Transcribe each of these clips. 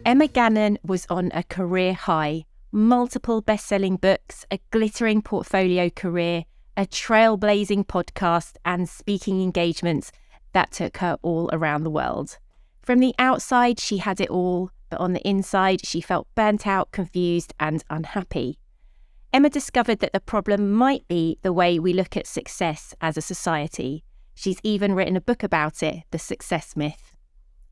Emma Gannon was on a career high, multiple best-selling books, a glittering portfolio career, a trailblazing podcast, and speaking engagements that took her all around the world. From the outside, she had it all, but on the inside, she felt burnt out, confused, and unhappy. Emma discovered that the problem might be the way we look at success as a society. She's even written a book about it, The Success Myth.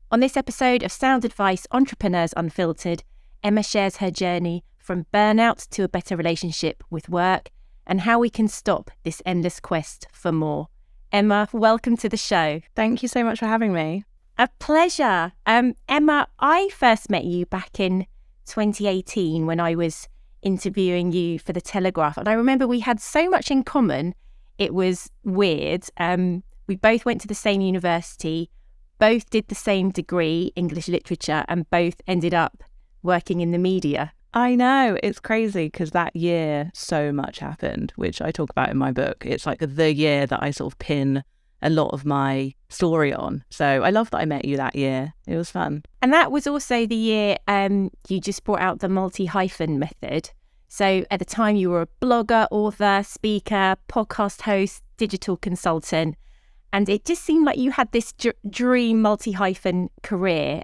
On this episode of Sound Advice Entrepreneurs Unfiltered, Emma shares her journey from burnout to a better relationship with work and how we can stop this endless quest for more. Emma, welcome to the show. Thank you so much for having me. A pleasure. Emma, I first met you back in 2018 when I was interviewing you for The Telegraph. And I remember we had so much in common. It was weird. We both went to the same university, both did the same degree, English literature, and both ended up working in the media. I know, it's crazy because that year so much happened, which I talk about in my book. It's like the year that I sort of pin a lot of my story on. So I love that I met you that year. It was fun. And that was also the year you just brought out the Multi-Hyphen Method. So at the time you were a blogger, author, speaker, podcast host, digital consultant, and it just seemed like you had this dream multi-hyphen career.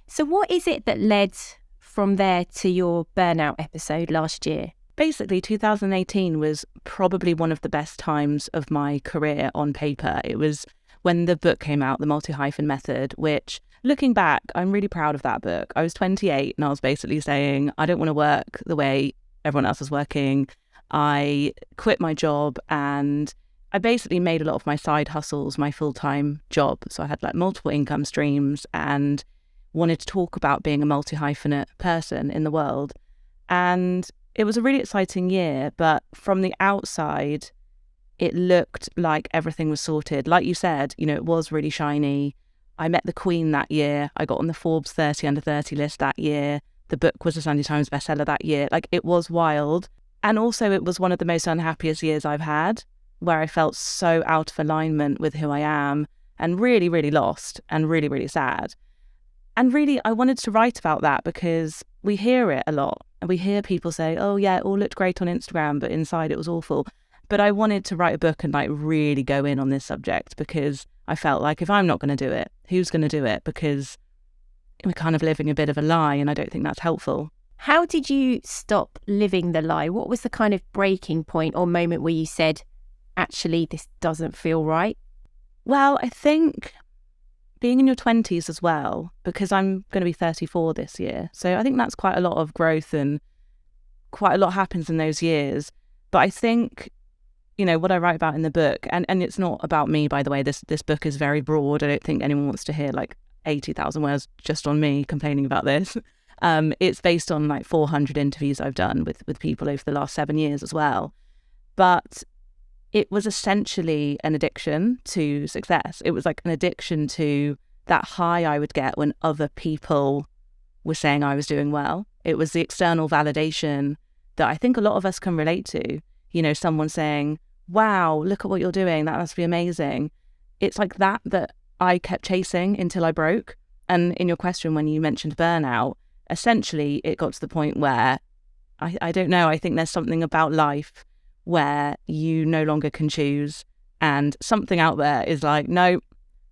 So what is it that led from there to your burnout episode last year? Basically, 2018 was probably one of the best times of my career on paper. It was when the book came out, The Multi-Hyphen Method, which, looking back, I'm really proud of that book. I was 28 and I was basically saying, I don't want to work the way everyone else is working. I quit my job and I basically made a lot of my side hustles my full-time job. So I had like multiple income streams and wanted to talk about being a multi-hyphenate person in the world. And it was a really exciting year, but from the outside, it looked like everything was sorted. Like you said, it was really shiny. I met the Queen that year. I got on the Forbes 30 under 30 list that year. The book was a Sunday Times bestseller that year. Like, it was wild. And also it was one of the most unhappiest years I've had, where I felt so out of alignment with who I am and really, really lost and really, really sad. And really, I wanted to write about that because we hear it a lot. And we hear people say, oh yeah, it all looked great on Instagram, but inside it was awful. But I wanted to write a book and really go in on this subject because I felt like if I'm not going to do it, who's going to do it? Because we're kind of living a bit of a lie and I don't think that's helpful. How did you stop living the lie? What was the kind of breaking point or moment where you said, actually, this doesn't feel right? Well, I think being in your 20s as well, because I'm going to be 34 this year. So I think that's quite a lot of growth and quite a lot happens in those years. But I think, what I write about in the book, and it's not about me, by the way, this book is very broad. I don't think anyone wants to hear like 80,000 words just on me complaining about this. It's based on like 400 interviews I've done with people over the last 7 years as well. But it was essentially an addiction to success. It was like an addiction to that high I would get when other people were saying I was doing well. It was the external validation that I think a lot of us can relate to. Someone saying, wow, look at what you're doing. That must be amazing. It's like that I kept chasing until I broke. And in your question, when you mentioned burnout, essentially it got to the point where I don't know, I think there's something about life where you no longer can choose and something out there is like, no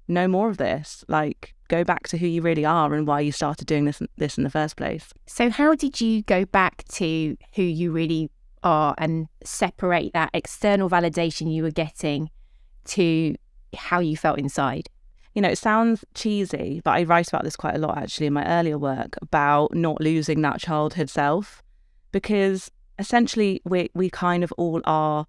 more of this. Like, go back to who you really are and why you started doing this in the first place. So how did you go back to who you really are and separate that external validation you were getting to how you felt inside? It sounds cheesy, but I write about this quite a lot actually in my earlier work about not losing that childhood self, because essentially we kind of all are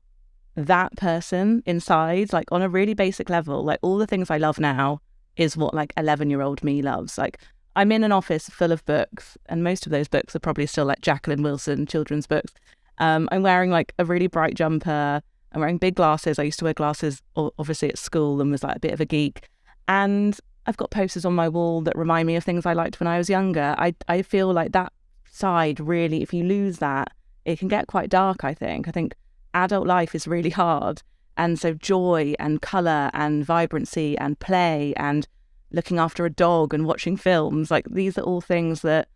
that person inside, like on a really basic level. Like, all the things I love now is what like 11-year-old me loves. Like, I'm in an office full of books and most of those books are probably still like Jacqueline Wilson children's books. I'm wearing like a really bright jumper. I'm wearing big glasses. I used to wear glasses obviously at school and was like a bit of a geek. And I've got posters on my wall that remind me of things I liked when I was younger. I feel like that side really, if you lose that, it can get quite dark, I think. I think adult life is really hard. And so joy and colour and vibrancy and play and looking after a dog and watching films. Like, these are all things that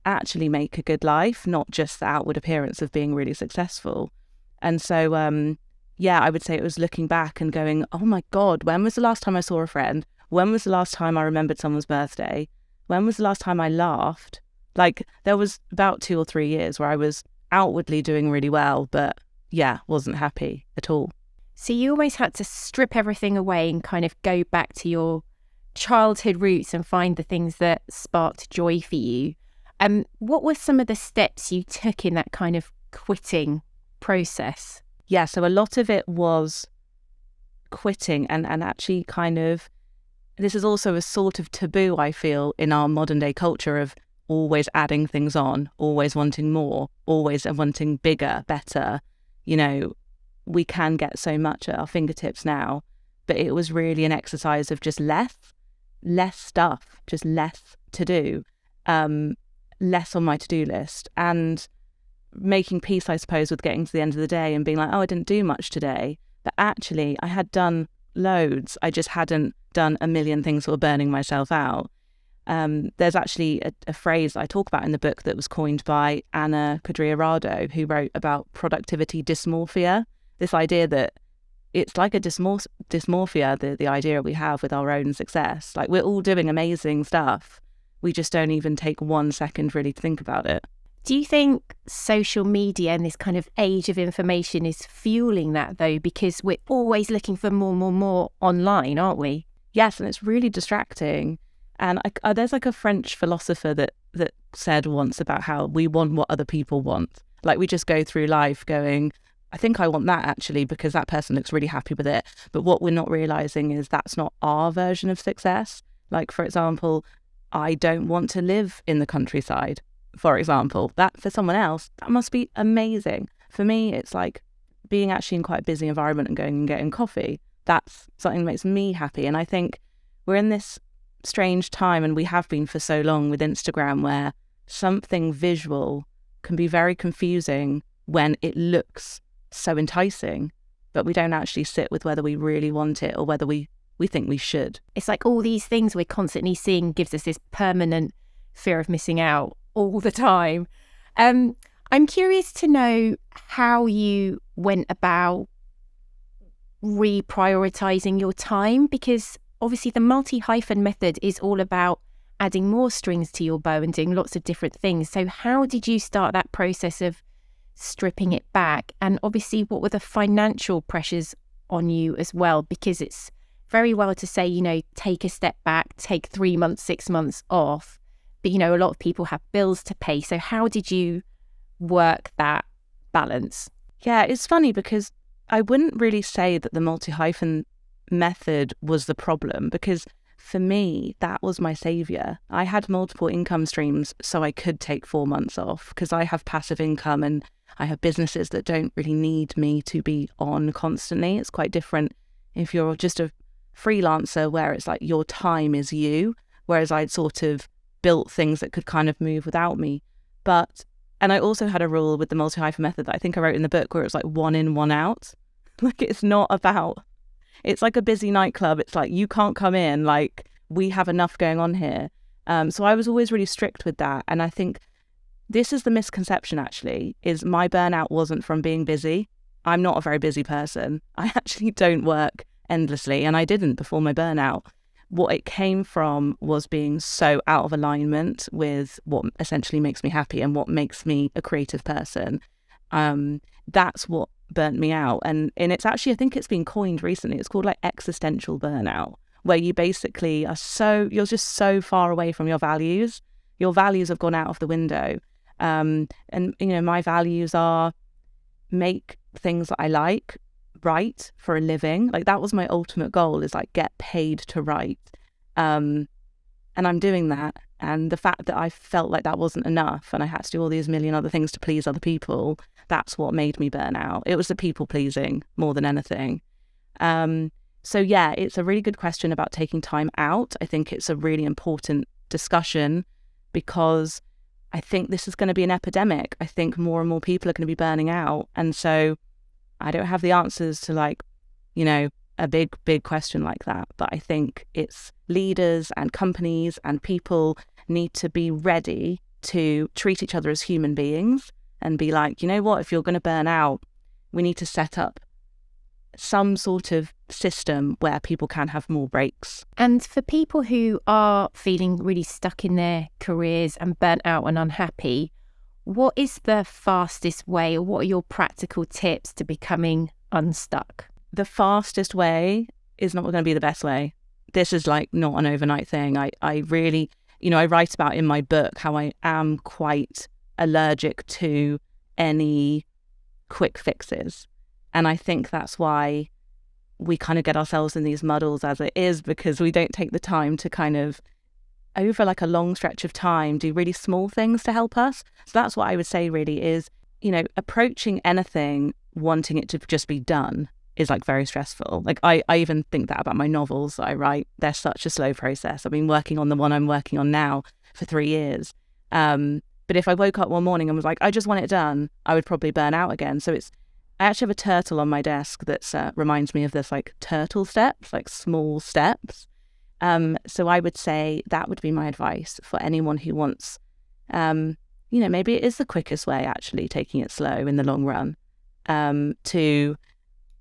actually make a good life, not just the outward appearance of being really successful. And so, I would say it was looking back and going, oh my God, when was the last time I saw a friend? When was the last time I remembered someone's birthday? When was the last time I laughed? Like, there was about 2 or 3 years where I was outwardly doing really well, but wasn't happy at all. So you almost had to strip everything away and kind of go back to your childhood roots and find the things that sparked joy for you. What were some of the steps you took in that kind of quitting process? Yeah, so a lot of it was quitting and actually kind of, this is also a sort of taboo, I feel, in our modern day culture of always adding things on, always wanting more, always wanting bigger, better. You know, we can get so much at our fingertips now, but it was really an exercise of just less stuff, just less to do, less on my to-do list, and making peace, I suppose, with getting to the end of the day and being like, oh, I didn't do much today. But actually, I had done loads. I just hadn't done a million things that were burning myself out. There's actually a phrase I talk about in the book that was coined by Anna Quadriarado, who wrote about productivity dysmorphia, this idea that it's like a dysmorphia, the idea we have with our own success. Like, we're all doing amazing stuff. We just don't even take 1 second really to think about it. Do you think social media and this kind of age of information is fueling that, though? Because we're always looking for more online, aren't we? Yes, and it's really distracting. And there's like a French philosopher that said once about how we want what other people want. Like, we just go through life going, I think I want that actually because that person looks really happy with it. But what we're not realising is that's not our version of success. Like, for example, I don't want to live in the countryside, for example. That, for someone else, that must be amazing. For me, it's like being actually in quite a busy environment and going and getting coffee. That's something that makes me happy. And I think we're in this strange time, and we have been for so long with Instagram, where something visual can be very confusing when it looks so enticing, but we don't actually sit with whether we really want it or whether we think we should. It's like all these things we're constantly seeing gives us this permanent fear of missing out all the time. I'm curious to know how you went about reprioritizing your time, because obviously the multi-hyphen method is all about adding more strings to your bow and doing lots of different things. So how did you start that process of stripping it back? And obviously, what were the financial pressures on you as well? Because it's very well to say, take a step back, take 3 months, 6 months off. But, a lot of people have bills to pay. So how did you work that balance? Yeah, it's funny because I wouldn't really say that the multi-hyphen method was the problem, because for me, that was my savior. I had multiple income streams so I could take 4 months off, because I have passive income and I have businesses that don't really need me to be on constantly. It's quite different if you're just a freelancer where it's like your time is you, whereas I'd sort of built things that could kind of move without me. And I also had a rule with the multi-hyphen method that I think I wrote in the book where it's like 1 in, 1 out. Like, it's not about, it's like a busy nightclub. It's like, you can't come in, like, we have enough going on here. So I was always really strict with that. And I think this is the misconception, actually, is my burnout wasn't from being busy. I'm not a very busy person. I actually don't work endlessly, and I didn't before my burnout. What it came from was being so out of alignment with what essentially makes me happy and what makes me a creative person. That's what burnt me out. And it's actually, I think it's been coined recently. It's called like existential burnout, where you basically you're just so far away from your values. Your values have gone out of the window. And my values are make things that I like, write for a living. Like, that was my ultimate goal, is like get paid to write. And I'm doing that. And the fact that I felt like that wasn't enough and I had to do all these million other things to please other people, that's what made me burn out. It was the people pleasing more than anything. So yeah, it's a really good question about taking time out. I think it's a really important discussion, because I think this is going to be an epidemic. I think more and more people are going to be burning out. And so I don't have the answers to, like, a big question like that. But I think it's leaders and companies and people need to be ready to treat each other as human beings and be like, you know what, if you're going to burn out, we need to set up some sort of system where people can have more breaks. And for people who are feeling really stuck in their careers and burnt out and unhappy, what is the fastest way, or what are your practical tips to becoming unstuck? The fastest way is not going to be the best way. This is like not an overnight thing. I really, I write about in my book how I am quite allergic to any quick fixes. And I think that's why we kind of get ourselves in these muddles as it is, because we don't take the time to kind of, over like a long stretch of time, do really small things to help us. So that's what I would say really is, approaching anything, wanting it to just be done is like very stressful. Like I even think that about my novels that I write. They're such a slow process. I've been working on the one I'm working on now for 3 years. But if I woke up one morning and was like, I just want it done, I would probably burn out again. So I actually have a turtle on my desk that reminds me of this like turtle steps, like small steps. So I would say that would be my advice for anyone who wants, maybe it is the quickest way actually, taking it slow in the long run, to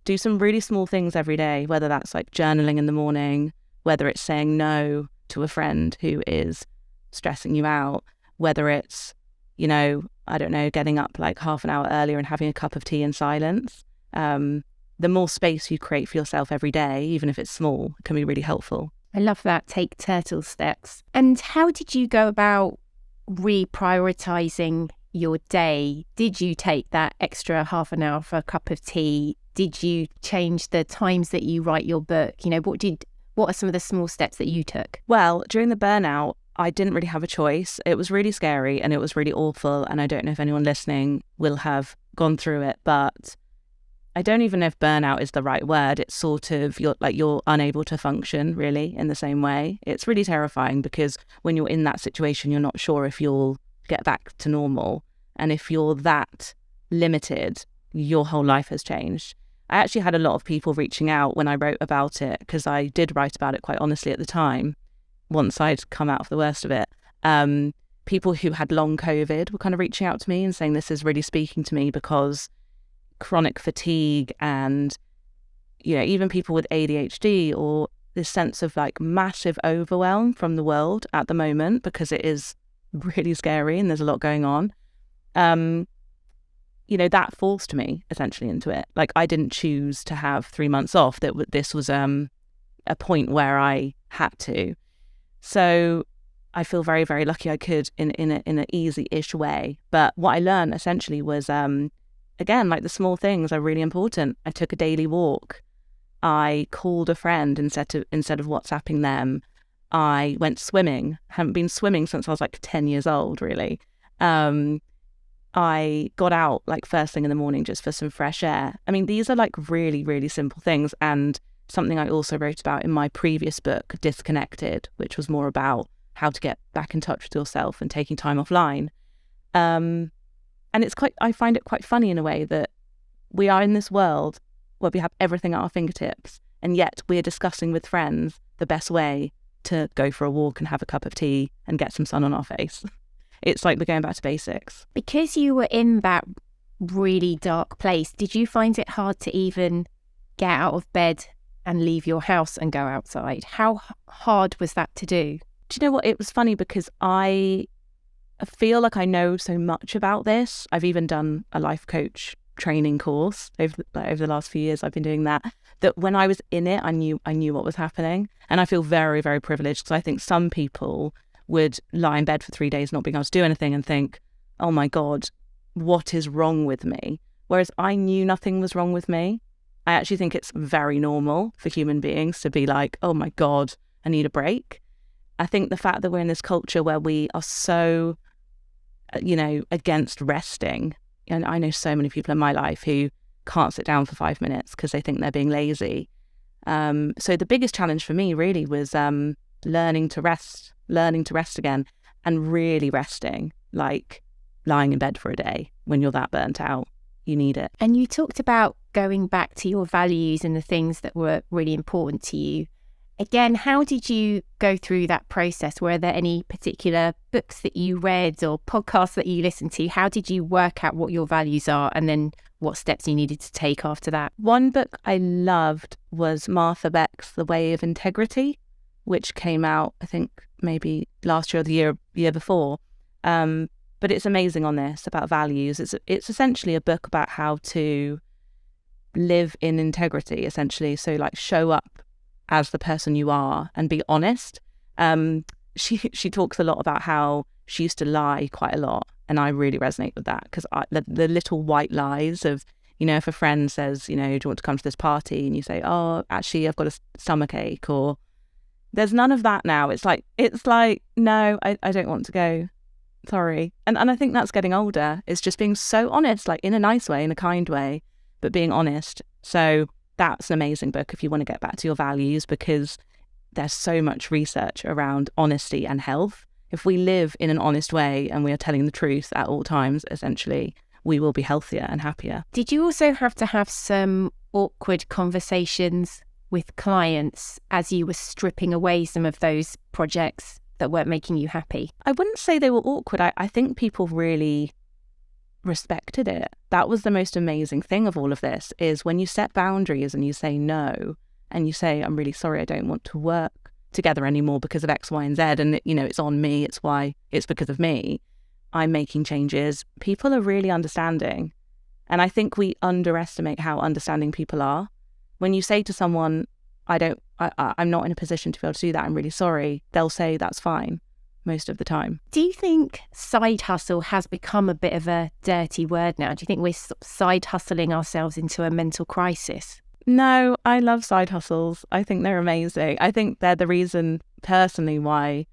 do some really small things every day, whether that's like journaling in the morning, whether it's saying no to a friend who is stressing you out, whether it's, I don't know, getting up like half an hour earlier and having a cup of tea in silence. The more space you create for yourself every day, even if it's small, can be really helpful. I love that. Take turtle steps. And how did you go about reprioritizing your day? Did you take that extra half an hour for a cup of tea? Did you change the times that you write your book? What are some of the small steps that you took? Well, during the burnout, I didn't really have a choice. It was really scary and it was really awful. And I don't know if anyone listening will have gone through it, but I don't even know if burnout is the right word. It's sort of, you're unable to function really in the same way. It's really terrifying because when you're in that situation, you're not sure if you'll get back to normal. And if you're that limited, your whole life has changed. I actually had a lot of people reaching out when I wrote about it, because I did write about it quite honestly at the time, once I'd come out of the worst of it. People who had long COVID were kind of reaching out to me and saying, this is really speaking to me, because chronic fatigue and, even people with ADHD, or this sense of like massive overwhelm from the world at the moment, because it is really scary and there's a lot going on. That forced me essentially into it. Like I didn't choose to have 3 months off. This was a point where I had to. So I feel very, very lucky I could in an easy-ish way. But what I learned essentially was, again, like the small things are really important. I took a daily walk. I called a friend instead of WhatsApping them. I went swimming. Haven't been swimming since I was like 10 years old, really. I got out like first thing in the morning just for some fresh air. I mean, these are like really, really simple things, and something I also wrote about in my previous book, Disconnected, which was more about how to get back in touch with yourself and taking time offline. And I find it quite funny in a way that we are in this world where we have everything at our fingertips, and yet we're discussing with friends the best way to go for a walk and have a cup of tea and get some sun on our face. It's like we're going back to basics. Because you were in that really dark place, did you find it hard to even get out of bed and leave your house and go outside? How hard was that to do? Do you know what? It was funny because I feel like I know so much about this. I've even done a life coach training course over the last few years. I've been doing that when I was in it, I knew what was happening. And I feel very, very privileged, because I think some people would lie in bed for 3 days not being able to do anything and think, oh my God, what is wrong with me? Whereas I knew nothing was wrong with me. I actually think it's very normal for human beings to be like, oh my God, I need a break. I think the fact that we're in this culture where we are so, against resting. And I know so many people in my life who can't sit down for 5 minutes because they think they're being lazy. So the biggest challenge for me really was learning to rest again, and really resting, like lying in bed for a day when you're that burnt out. You need it. And you talked about going back to your values and the things that were really important to you. Again, how did you go through that process? Were there any particular books that you read or podcasts that you listened to? How did you work out what your values are and then what steps you needed to take after that? One book I loved was Martha Beck's The Way of Integrity, which came out, I think, maybe last year or the year before. But it's amazing on this, about values. It's essentially a book about how to live in integrity, essentially. So like show up as the person you are and be honest. She talks a lot about how she used to lie quite a lot, and I really resonate with that, because the little white lies of, you know, if a friend says, you know, do you want to come to this party, and you say, oh, actually I've got a stomachache, or there's none of that now. It's like no, I don't want to go, sorry. And I think that's getting older. It's just being so honest, like in a nice way, in a kind way, but being honest. So that's an amazing book if you want to get back to your values, because there's so much research around honesty and health. If we live in an honest way and we are telling the truth at all times, essentially, we will be healthier and happier. Did you also have to have some awkward conversations with clients as you were stripping away some of those projects that weren't making you happy? I wouldn't say they were awkward. I think people really respected it. That was the most amazing thing of all of this, is when you set boundaries and you say no, and you say, I'm really sorry, I don't want to work together anymore because of X, Y, and Z, and you know, it's on me, it's because of me, I'm making changes. People are really understanding. And I think we underestimate how understanding people are. When you say to someone, I'm not in a position to be able to do that, I'm really sorry, they'll say that's fine most of the time. Do you think side hustle has become a bit of a dirty word now? Do you think we're side hustling ourselves into a mental crisis? No, I love side hustles. I think they're amazing. I think they're the reason personally why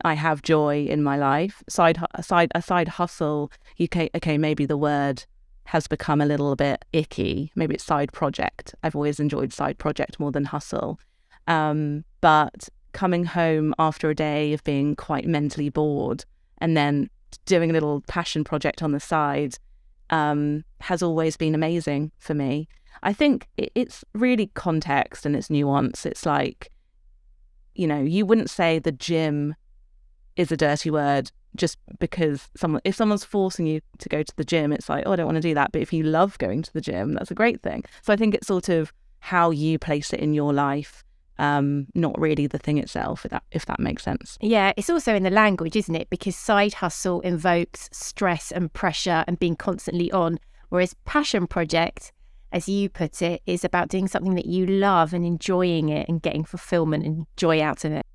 I have joy in my life. A side hustle, okay, maybe the word has become a little bit icky. Maybe it's side project. I've always enjoyed side project more than hustle. But coming home after a day of being quite mentally bored and then doing a little passion project on the side has always been amazing for me. I think it's really context and it's nuance. It's like, you know, you wouldn't say the gym is a dirty word just because if someone's forcing you to go to the gym, it's like, oh, I don't want to do that. But if you love going to the gym, that's a great thing. So I think it's sort of how you place it in your life, not really the thing itself, if that makes sense. Yeah, it's also in the language, isn't it? Because side hustle invokes stress and pressure and being constantly on, whereas passion project, as you put it, is about doing something that you love and enjoying it and getting fulfillment and joy out of it.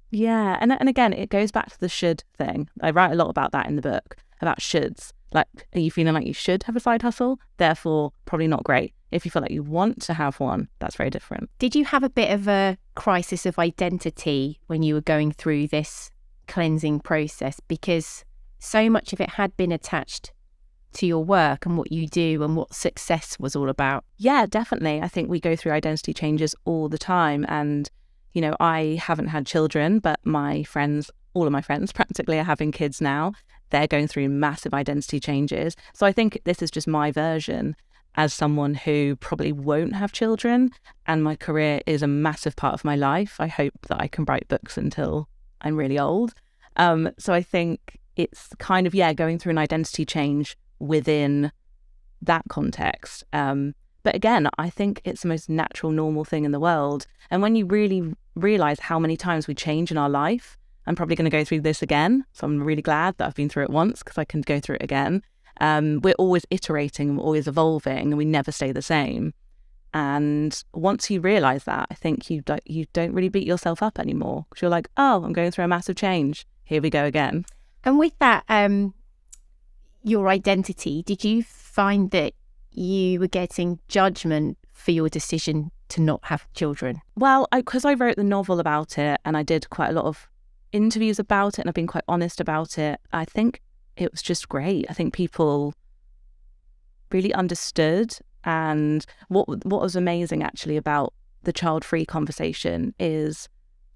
Yeah, and again, it goes back to the should thing. I write a lot about that in the book, about shoulds. Like, are you feeling like you should have a side hustle? Therefore, probably not great. If you feel like you want to have one, that's very different. Did you have a bit of a crisis of identity when you were going through this cleansing process? Because so much of it had been attached to your work and what you do and what success was all about. Yeah, definitely. I think we go through identity changes all the time. And, you know, I haven't had children, but all of my friends practically are having kids now. They're going through massive identity changes. So I think this is just my version as someone who probably won't have children, and my career is a massive part of my life. I hope that I can write books until I'm really old. So I think it's kind of, going through an identity change within that context. But again, I think it's the most natural, normal thing in the world. And when you really realize how many times we change in our life, I'm probably going to go through this again. So I'm really glad that I've been through it once, because I can go through it again. We're always iterating and we're always evolving, and we never stay the same. And once you realize that, I think you don't really beat yourself up anymore, because you're like, oh, I'm going through a massive change. Here we go again. And with that, your identity, did you find that you were getting judgment for your decision to not have children? Well, because I wrote the novel about it and I did quite a lot of interviews about it and I've been quite honest about it, I think it was just great. I think people really understood. And what was amazing actually about the child-free conversation is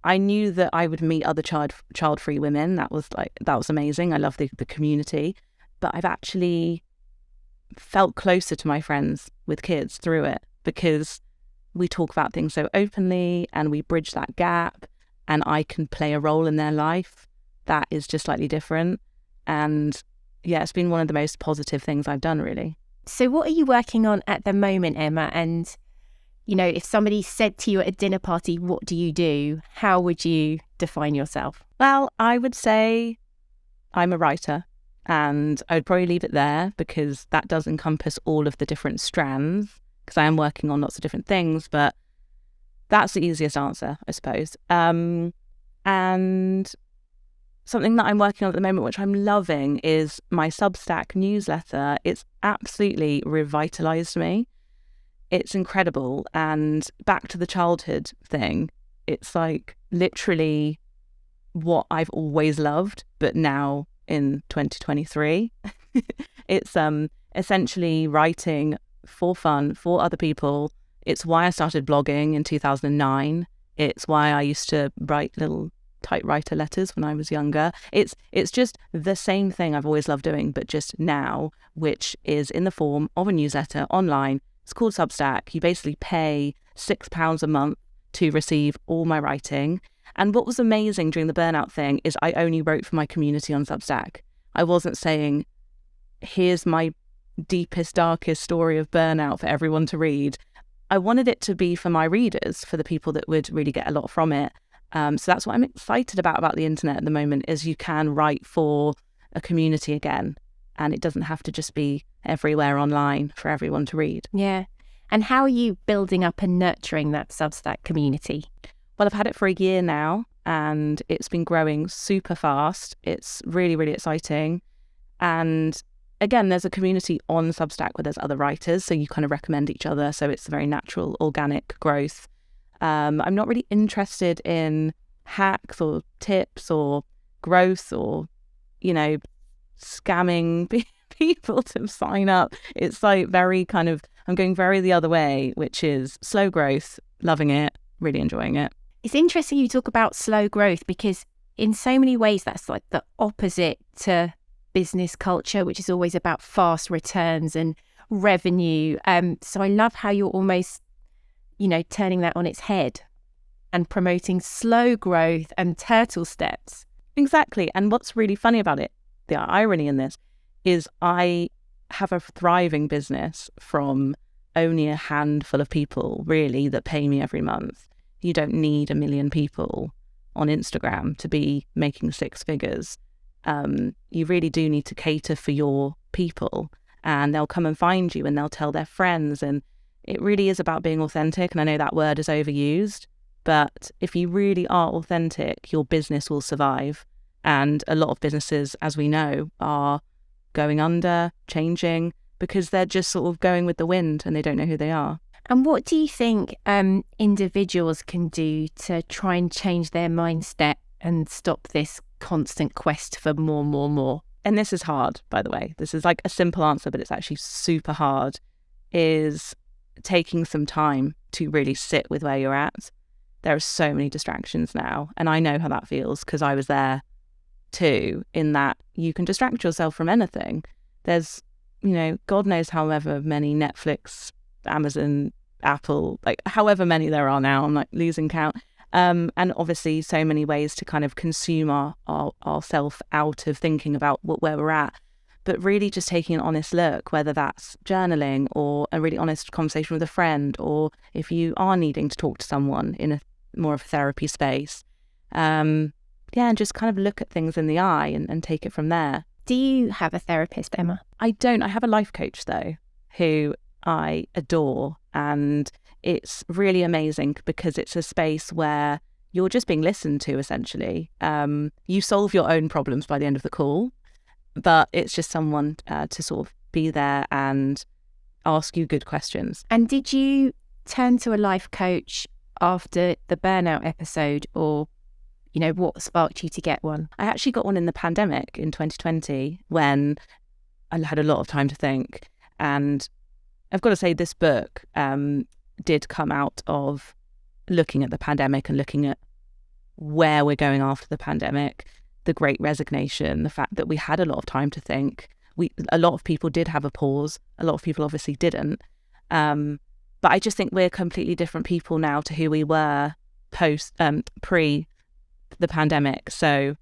I knew that I would meet other child-free women. That was amazing. I love the community. But I've actually felt closer to my friends with kids through it, because we talk about things so openly and we bridge that gap, and I can play a role in their life that is just slightly different. And yeah, it's been one of the most positive things I've done, really. So what are you working on at the moment, Emma? And, if somebody said to you at a dinner party, what do you do? How would you define yourself? Well, I would say I'm a writer, and I would probably leave it there, because that does encompass all of the different strands, because I am working on lots of different things, but that's the easiest answer, I suppose. And something that I'm working on at the moment, which I'm loving, is my Substack newsletter. It's absolutely revitalized me. It's incredible. And back to the childhood thing, it's like literally what I've always loved, but now in 2023. It's essentially writing for fun, for other people. It's why I started blogging in 2009. It's why I used to write little typewriter letters when I was younger. It's just the same thing I've always loved doing, but just now, which is in the form of a newsletter online. It's called Substack. You basically pay £6 a month to receive all my writing. And what was amazing during the burnout thing is I only wrote for my community on Substack. I wasn't saying, here's my deepest, darkest story of burnout for everyone to read. I wanted it to be for my readers, for the people that would really get a lot from it. So that's what I'm excited about the internet at the moment, is you can write for a community again, and it doesn't have to just be everywhere online for everyone to read. Yeah. And how are you building up and nurturing that Substack community? Well, I've had it for a year now, and it's been growing super fast. It's really, really exciting. And again, there's a community on Substack where there's other writers, so you kind of recommend each other. So it's a very natural, organic growth. I'm not really interested in hacks or tips or growth or, scamming people to sign up. It's like very kind of, I'm going very the other way, which is slow growth, loving it, really enjoying it. It's interesting you talk about slow growth, because in so many ways that's like the opposite to business culture, which is always about fast returns and revenue. So I love how you're almost, turning that on its head and promoting slow growth and turtle steps. Exactly. And what's really funny about it, the irony in this, is I have a thriving business from only a handful of people, really, that pay me every month. You don't need 1 million people on Instagram to be making 6 figures. You really do need to cater for your people, and they'll come and find you and they'll tell their friends. And it really is about being authentic. And I know that word is overused, but if you really are authentic, your business will survive. And a lot of businesses, as we know, are going under, changing, because they're just sort of going with the wind and they don't know who they are. And what do you think individuals can do to try and change their mindset and stop this constant quest for more? And this is hard, by the way. This is like a simple answer, but it's actually super hard, is taking some time to really sit with where you're at. There are so many distractions now, and I know how that feels, because I was there too, in that you can distract yourself from anything. There's, God knows however many Netflix, Amazon, Apple, like however many there are now, I'm like losing count. And obviously so many ways to kind of consume ourself out of thinking about where we're at. But really just taking an honest look, whether that's journaling or a really honest conversation with a friend, or if you are needing to talk to someone in a more of a therapy space. And just kind of look at things in the eye and take it from there. Do you have a therapist, Emma? I don't. I have a life coach, though, who I adore. And it's really amazing because it's a space where you're just being listened to, essentially. You solve your own problems by the end of the call, but it's just someone to sort of be there and ask you good questions. And did you turn to a life coach after the burnout episode, or what sparked you to get one? I actually got one in the pandemic in 2020 when I had a lot of time to think. And I've got to say, this book did come out of looking at the pandemic and looking at where we're going after the pandemic, the Great Resignation, the fact that we had a lot of time to think. a lot of people did have a pause. A lot of people obviously didn't. But I just think we're completely different people now to who we were pre the pandemic. So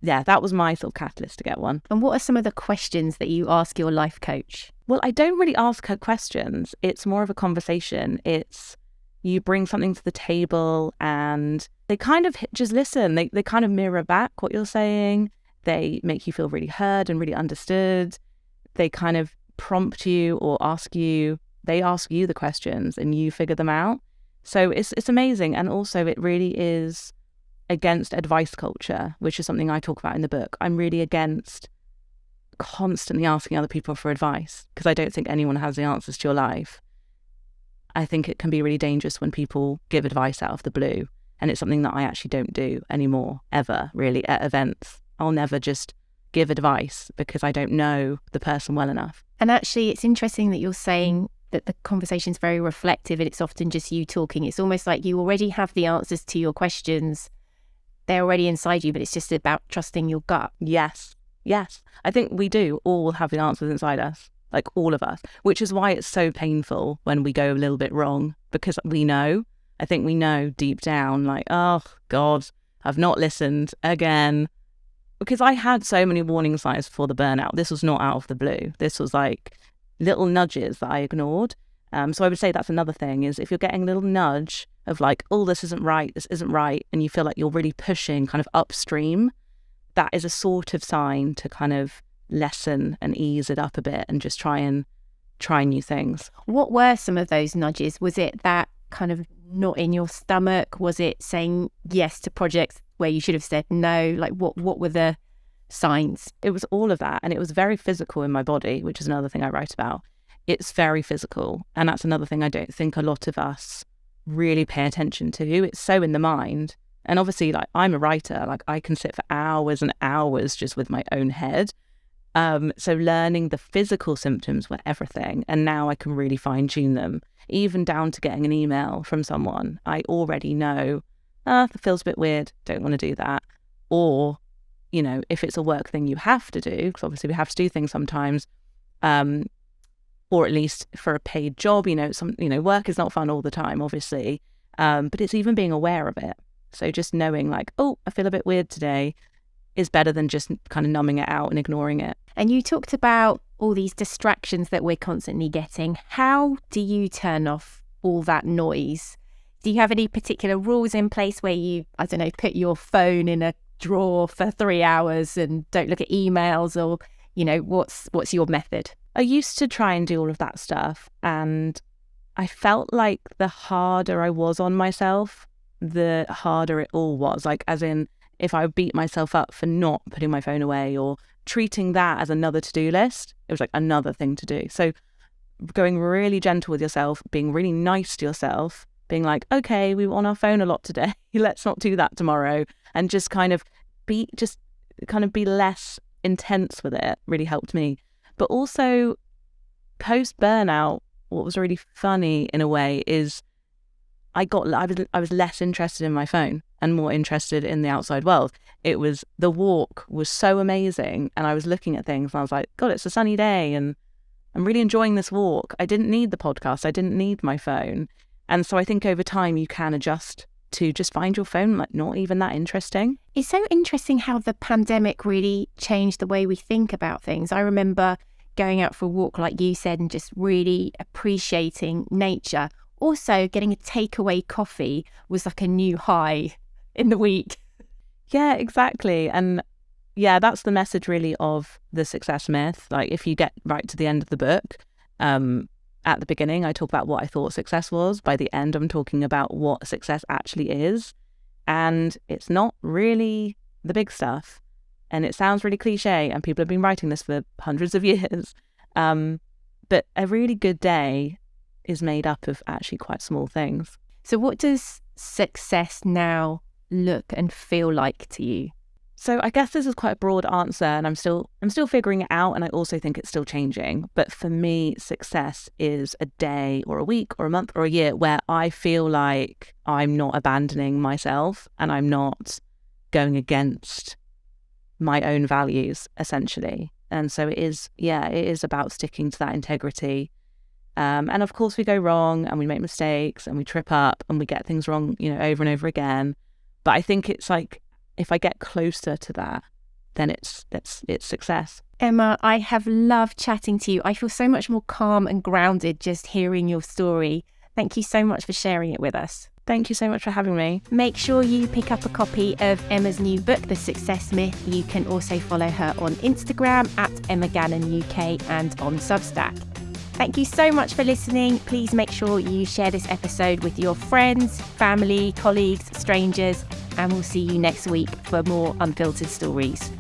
yeah, that was my sort of catalyst to get one. And what are some of the questions that you ask your life coach? Well, I don't really ask her questions. It's more of a conversation. It's you bring something to the table and they kind of just listen. They kind of mirror back what you're saying. They make you feel really heard and really understood. They kind of prompt you or they ask you the questions and you figure them out. So it's amazing. And also it really is against advice culture, which is something I talk about in the book. I'm really against constantly asking other people for advice because I don't think anyone has the answers to your life. I think it can be really dangerous when people give advice out of the blue, and it's something that I actually don't do anymore, ever, really, at events. I'll never just give advice because I don't know the person well enough. And actually, it's interesting that you're saying that the conversation's very reflective and it's often just you talking. It's almost like you already have the answers to your questions. They're already inside you, but it's just about trusting your gut. Yes. I think we do all have the answers inside us, like all of us, which is why it's so painful when we go a little bit wrong, because I think we know deep down, like, oh God, I've not listened again. Because I had so many warning signs for the burnout. This was not out of the blue. This was like little nudges that I ignored. So I would say that's another thing is if you're getting a little nudge of like, oh, this isn't right, and you feel like you're really pushing kind of upstream, that is a sort of sign to kind of lessen and ease it up a bit and just try new things. What were some of those nudges? Was it that kind of knot in your stomach? Was it saying yes to projects where you should have said no? Like what were the signs? It was all of that, and it was very physical in my body, which is another thing I write about. It's very physical, and that's another thing I don't think a lot of us really pay attention to. It's so in the mind. And obviously, like, I'm a writer, like I can sit for hours and hours just with my own head. So learning the physical symptoms were everything, and now I can really fine tune them, even down to getting an email from someone. I already know, that feels a bit weird, don't want to do that. Or, you know, if it's a work thing you have to do, because obviously we have to do things sometimes, or at least for a paid job, work is not fun all the time, obviously, but it's even being aware of it. So just knowing like, oh, I feel a bit weird today is better than just kind of numbing it out and ignoring it. And you talked about all these distractions that we're constantly getting. How do you turn off all that noise? Do you have any particular rules in place where you, put your phone in a drawer for 3 hours and don't look at emails, or, what's your method? I used to try and do all of that stuff, and I felt like the harder I was on myself, the harder it all was. Like, as in, if I beat myself up for not putting my phone away or treating that as another to-do list, it was like another thing to do. So going really gentle with yourself, being really nice to yourself, being like, okay, we were on our phone a lot today, let's not do that tomorrow, and just kind of be less intense with it really helped me. But also post burnout, what was really funny in a way is I was less interested in my phone and more interested in the outside world. The walk was so amazing, and I was looking at things and I was like, God, it's a sunny day and I'm really enjoying this walk. I didn't need the podcast. I didn't need my phone. And so I think over time you can adjust to just find your phone like not even that interesting. It's so interesting how the pandemic really changed the way we think about things. I remember going out for a walk, like you said, and just really appreciating nature. Also, getting a takeaway coffee was like a new high in the week. Yeah, exactly. And yeah, that's the message really of the success myth. Like, if you get right to the end of the book, at the beginning, I talk about what I thought success was. By the end, I'm talking about what success actually is. And it's not really the big stuff. And it sounds really cliche, and people have been writing this for hundreds of years. But a really good day is made up of actually quite small things. So what does success now look and feel like to you? So I guess this is quite a broad answer, and I'm still figuring it out, and I also think it's still changing. But for me, success is a day or a week or a month or a year where I feel like I'm not abandoning myself and I'm not going against my own values, essentially. And so it is about sticking to that integrity. And of course we go wrong and we make mistakes and we trip up and we get things wrong, over and over again. But I think it's like, if I get closer to that, then it's success. Emma, I have loved chatting to you. I feel so much more calm and grounded just hearing your story. Thank you so much for sharing it with us. Thank you so much for having me. Make sure you pick up a copy of Emma's new book, The Success Myth. You can also follow her on Instagram at Emma Gannon UK and on Substack. Thank you so much for listening. Please make sure you share this episode with your friends, family, colleagues, strangers, and we'll see you next week for more unfiltered stories.